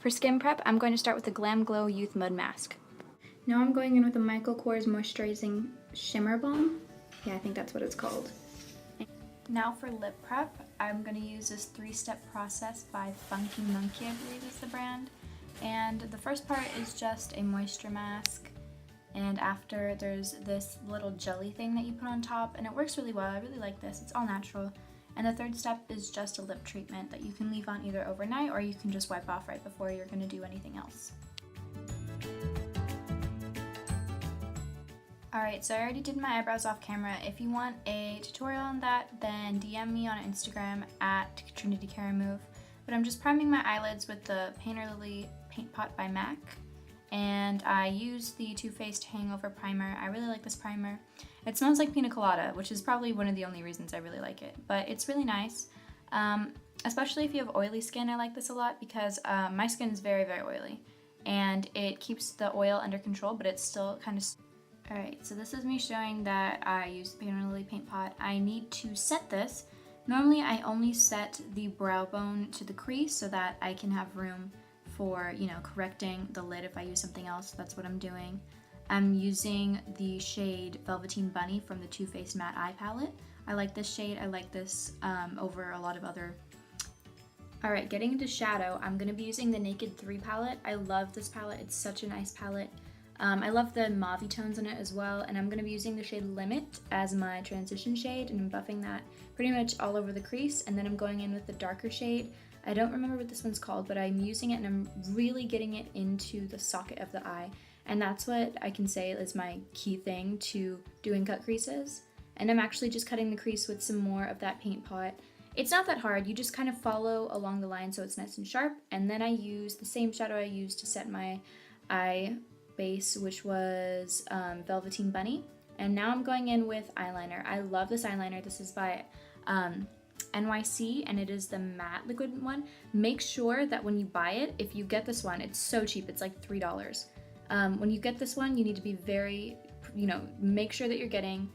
For skin prep, I'm going to start with the Glam Glow Youth Mud Mask. Now I'm going in with the Michael Kors Moisturizing Shimmer Balm. Yeah, I think that's what it's called. Now for lip prep, I'm going to use this 3-step process by Funky Monkey, I believe is the brand. And the first part is just a moisture mask. And after, there's this little jelly thing that you put on top, and it works really well. I really like this. It's all natural. And the third step is just a lip treatment that you can leave on either overnight or you can just wipe off right before you're going to do anything else. Alright, so I already did my eyebrows off camera. If you want a tutorial on that, then DM me on Instagram at Trinity Care Move. But I'm just priming my eyelids with the Painter Lily Paint Pot by MAC. And I use the Too Faced Hangover Primer. I really like this primer. It smells like pina colada, which is probably one of the only reasons I really like it. But it's really nice. Especially if you have oily skin, I like this a lot because my skin is very, very oily. And it keeps the oil under control, but it's still kind of... Alright, so this is me showing that I use the Painter Lily Paint Pot. I need to set this. Normally I only set the brow bone to the crease so that I can have room for, you know, correcting the lid if I use something else. That's what I'm doing. I'm using the shade Velveteen Bunny from the Too Faced Matte Eye Palette. I like this shade. I like this over a lot of other... Alright, getting into shadow, I'm going to be using the Naked 3 palette. I love this palette. It's such a nice palette. I love the mauve tones in it as well, and I'm going to be using the shade Limit as my transition shade, and I'm buffing that pretty much all over the crease, and then I'm going in with the darker shade. I don't remember what this one's called, but I'm using it and I'm really getting it into the socket of the eye, and that's what I can say is my key thing to doing cut creases. And I'm actually just cutting the crease with some more of that paint pot. It's not that hard, you just kind of follow along the line so it's nice and sharp, and then I use the same shadow I used to set my eye base, which was Velveteen Bunny, and now I'm going in with eyeliner. I love this eyeliner. This is by NYC, and it is the matte liquid one. Make sure that when you buy it, if you get this one, it's so cheap, it's like $3. When you get this one, you need to be very, make sure that you're getting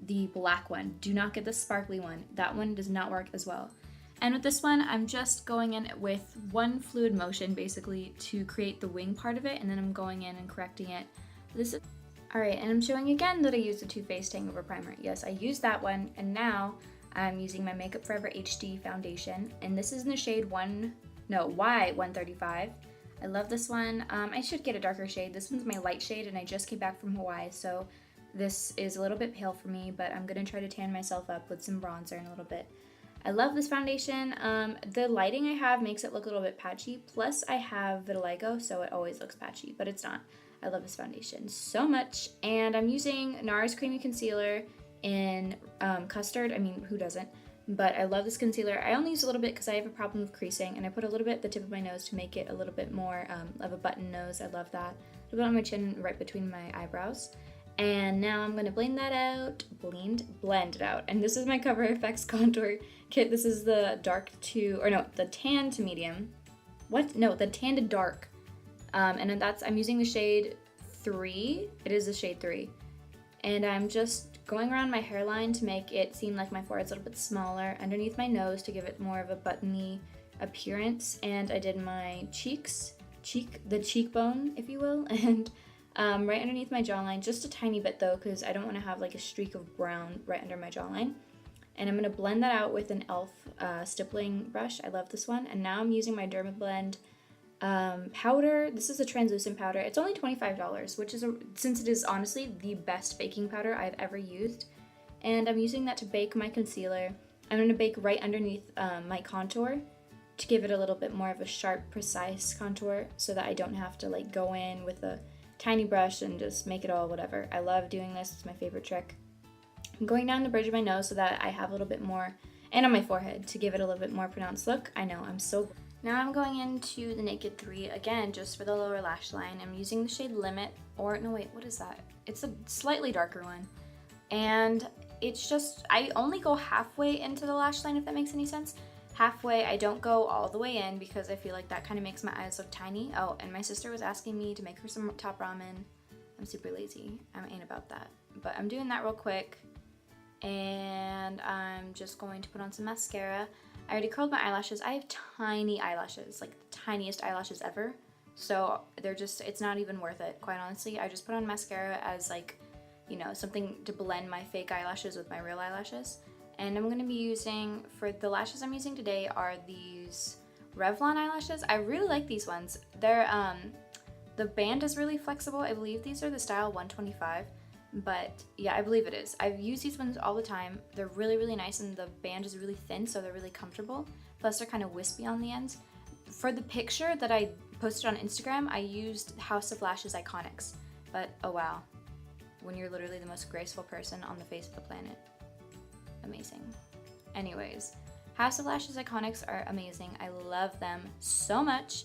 the black one. Do not get the sparkly one. That one does not work as well. And with this one, I'm just going in with one fluid motion basically to create the wing part of it, and then I'm going in and correcting it. Alright, and I'm showing again that I used the Too Faced Hangover Primer. Yes, I used that one, and now I'm using my Makeup Forever HD foundation, and this is in the shade Y135. I love this one. I should get a darker shade. This one's my light shade, and I just came back from Hawaii, so this is a little bit pale for me, but I'm going to try to tan myself up with some bronzer in a little bit. I love this foundation. The lighting I have makes it look a little bit patchy, plus I have vitiligo, so it always looks patchy, but it's not. I love this foundation so much, and I'm using NARS Creamy Concealer in Custard. I mean, who doesn't? But I love this concealer. I only use a little bit because I have a problem with creasing, and I put a little bit at the tip of my nose to make it a little bit more of a button nose. I love that. A little bit on my chin, right between my eyebrows. And now I'm going to blend that out, blend it out. And this is my Cover FX contour kit. This is the the tan to medium. What? No, the tan to dark. And then I'm using the shade 3. It is the shade 3. And I'm just going around my hairline to make it seem like my forehead's a little bit smaller, underneath my nose to give it more of a buttony appearance. And I did my the cheekbone, if you will, and right underneath my jawline, just a tiny bit though, because I don't want to have like a streak of brown right under my jawline. And I'm going to blend that out with an e.l.f. Stippling brush. I love this one. And now I'm using my Dermablend powder. This is a translucent powder. It's only $25, which is, since it is honestly the best baking powder I've ever used. And I'm using that to bake my concealer. I'm going to bake right underneath my contour to give it a little bit more of a sharp, precise contour so that I don't have to like go in with a tiny brush and just make it all whatever. I love doing this. It's my favorite trick. I'm going down the bridge of my nose so that I have a little bit more, and on my forehead to give it a little bit more pronounced look. I know, I'm so... Now I'm going into the Naked 3, again, just for the lower lash line. I'm using the shade Limit, or no wait, what is that? It's a slightly darker one. And it's just, I only go halfway into the lash line, if that makes any sense. Halfway, I don't go all the way in because I feel like that kind of makes my eyes look tiny. Oh, and my sister was asking me to make her some top ramen. I'm super lazy. I ain't about that. But I'm doing that real quick. And I'm just going to put on some mascara. I already curled my eyelashes. I have tiny eyelashes, like the tiniest eyelashes ever. So they're just, it's not even worth it, quite honestly. I just put on mascara as like, you know, something to blend my fake eyelashes with my real eyelashes. And I'm gonna be using, for the lashes I'm using today are these Revlon eyelashes. I really like these ones. They're, the band is really flexible. I believe these are the style 125. But yeah, I believe it is. I've used these ones all the time. They're really, really nice, and the band is really thin, so they're really comfortable. Plus they're kind of wispy on the ends. For the picture that I posted on Instagram, I used House of Lashes Iconics. But oh wow, when you're literally the most graceful person on the face of the planet. Amazing. Anyways, House of Lashes Iconics are amazing. I love them so much.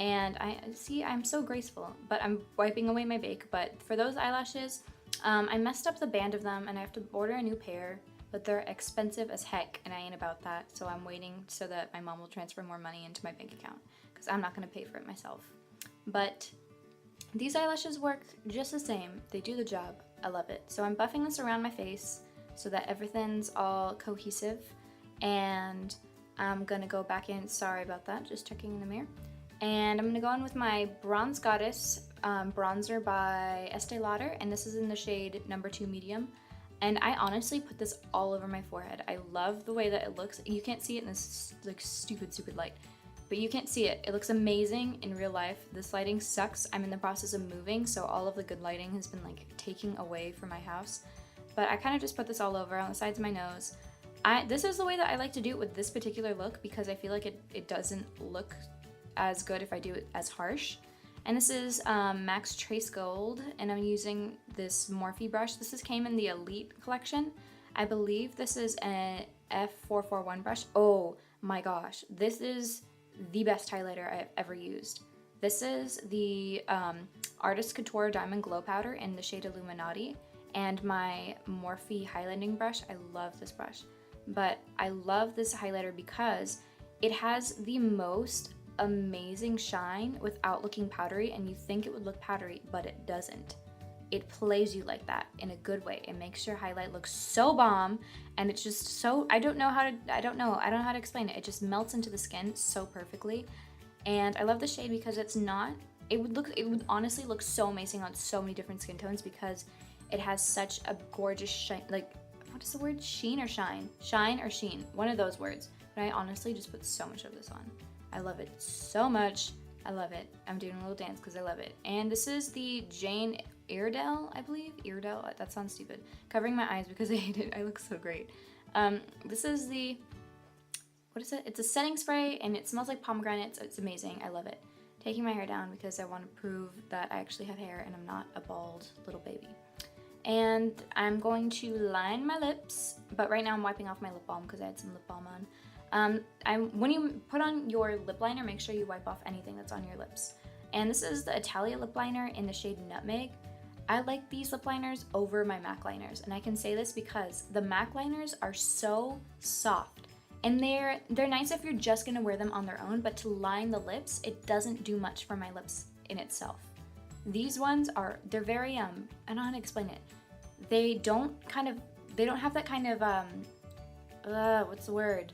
And I'm so graceful, but I'm wiping away my bake. But for those eyelashes, I messed up the band of them and I have to order a new pair, but they're expensive as heck and I ain't about that. So I'm waiting so that my mom will transfer more money into my bank account because I'm not gonna pay for it myself. But these eyelashes work just the same. They do the job. I love it. So I'm buffing this around my face so that everything's all cohesive, and I'm gonna go back in, sorry about that, just checking in the mirror. And I'm gonna go in with my Bronze Goddess bronzer by Estee Lauder, and this is in the shade number 2 medium. And I honestly put this all over my forehead. I love the way that it looks. You can't see it in this like stupid light, but you can't see it. It looks amazing in real life. This lighting sucks. I'm in the process of moving, so all of the good lighting has been like taking away from my house. But I kind of just put this all over on the sides of my nose. This is the way that I like to do it with this particular look because I feel like it doesn't look as good if I do it as harsh. And this is Max Trace Gold, and I'm using this Morphe brush. This came in the Elite collection. I believe this is a F441 brush. Oh my gosh, this is the best highlighter I've ever used. This is the Artist Couture Diamond Glow Powder in the shade Illuminati, and my Morphe highlighting brush. I love this brush, but I love this highlighter because it has the most amazing shine without looking powdery, and you think it would look powdery, but it doesn't. It plays you like that in a good way. It makes your highlight look so bomb, and it's just so, I don't know how to explain it. It just melts into the skin so perfectly. And I love the shade because it's not, it would honestly look so amazing on so many different skin tones because it has such a gorgeous shine, like, what is the word? Sheen or shine? Shine or sheen, one of those words. But I honestly just put so much of this on. I love it so much. I love it. I'm doing a little dance because I love it. And this is the Jane Iredale, I believe. Iredale, that sounds stupid. Covering my eyes because I hate it. I look so great. This is the, what is it? It's a setting spray and it smells like pomegranate. It's amazing. I love it. Taking my hair down because I want to prove that I actually have hair and I'm not a bald little baby. And I'm going to line my lips, but right now I'm wiping off my lip balm because I had some lip balm on. When you put on your lip liner, make sure you wipe off anything that's on your lips. And this is the Italia lip liner in the shade Nutmeg. I like these lip liners over my MAC liners, and I can say this because the MAC liners are so soft. And they're nice if you're just gonna wear them on their own, but to line the lips, it doesn't do much for my lips in itself. These ones they're very, I don't know how to explain it. They don't have that kind of, what's the word?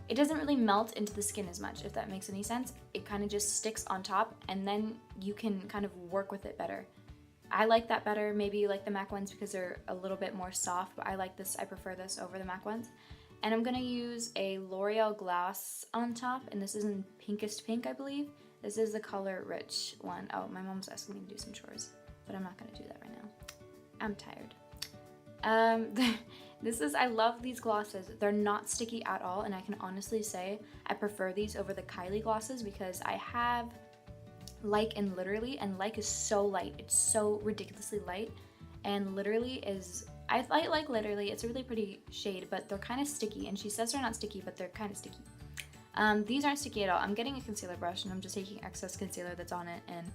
It doesn't really melt into the skin as much, if that makes any sense. It kind of just sticks on top, and then you can kind of work with it better. I like that better. Maybe you like the MAC ones because they're a little bit more soft, but I like this. I prefer this over the MAC ones. And I'm gonna use a L'Oreal gloss on top, and this is in Pinkest Pink, I believe. This is the color Rich one. Oh, my mom's asking me to do some chores, but I'm not gonna do that right now. I'm tired. I love these glosses. They're not sticky at all, and I can honestly say I prefer these over the Kylie glosses because I have Like and Literally, and Like is so light. It's so ridiculously light, and Literally is, I like Literally. It's a really pretty shade, but they're kind of sticky, and she says they're not sticky, but they're kind of sticky. These aren't sticky at all. I'm getting a concealer brush, and I'm just taking excess concealer that's on it and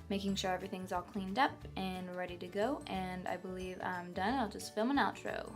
making sure everything's all cleaned up and ready to go, and I believe I'm done. I'll just film an outro.